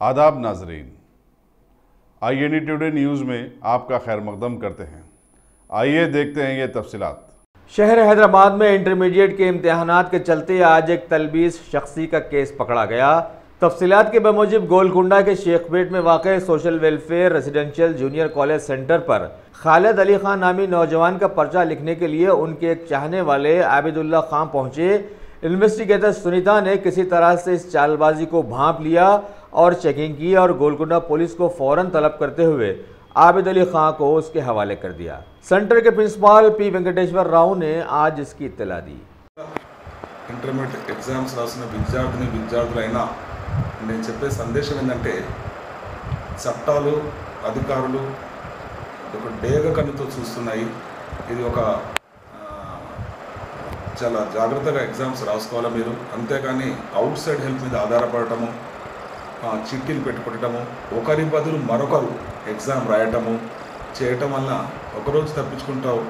आदाब नाजरीन, INE today news में आपका खैर मकदम करते हैं। आइए देखते हैं ये तफसीलात। शहर हैदराबाद में इंटरमीडिएट के इम्तहानात के चलते आज एक तलबीस शख्सी का केस पकड़ा गया। तफसीलात के बमूजिब गोलकुंडा के शेखपेट में वाक़ social welfare residential junior college centre पर खालिद अली खान नामी नौजवान का पर्चा लिखने के लिए उनके एक चाहने वाले आबिदुल्ला खान पहुंचे। इन्वेस्टिगेटर सुनीता ने किसी तरह से इस चालबाजी को भांप लिया और चेकिंग की और गोलकुंडा पुलिस को फौरन तलब करते हुए आबिद अली खां को उसके हवाले कर दिया। सेंटर के प्रिंसिपल पी वेंकटेश्वर राव ने आज इसकी इत्तला दी। इंटरमीडिएट एग्जाम्स రాసిన విద్యార్థులైనా నేను చెప్పే సందేశం ఏంటంటే చట్టాలు అధికారులు ఒక డేగ కన్నుతో చూస్తున్నాయి। ఇది ఒక చాలా జాగ్రత్తగా ఎగ్జామ్స్ రాసుకోవాలి మీరు, అంతేకాని అవుట్ సైడ్ హెల్ప్ మీద ఆధారపడటము, చిట్టీలు పెట్టుకోవటము, ఒకరి బదులు మరొకరు ఎగ్జామ్ రాయటము చేయటం వల్ల ఒకరోజు తప్పించుకుంటావు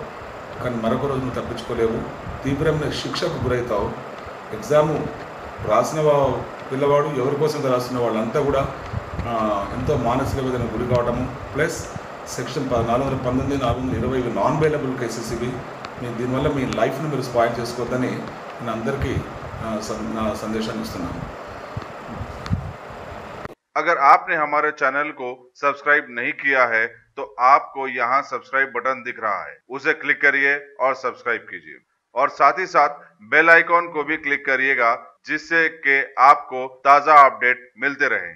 కానీ మరొక రోజు నువ్వు తప్పించుకోలేవు, తీవ్రమైన శిక్షకు గురవుతావు। ఎగ్జాము రాసిన పిల్లవాడు ఎవరి కోసం రాసిన వాళ్ళంతా కూడా ఎంతో మానసిక వేదన గురి కావటము, plus section 419, 420 non bailable cases ఇవి। మీరు దీనివల్ల మీ లైఫ్ను మీరు స్పాయిల్ చేసుకోవద్దని నేను అందరికీ నా సందేశాన్ని ఇస్తున్నాను। अगर आपने हमारे चैनल को सब्सक्राइब नहीं किया है तो आपको यहाँ सब्सक्राइब बटन दिख रहा है, उसे क्लिक करिए और सब्सक्राइब कीजिए और साथ ही साथ बेल आइकॉन को भी क्लिक करिएगा जिससे कि आपको ताज़ा अपडेट मिलते रहें।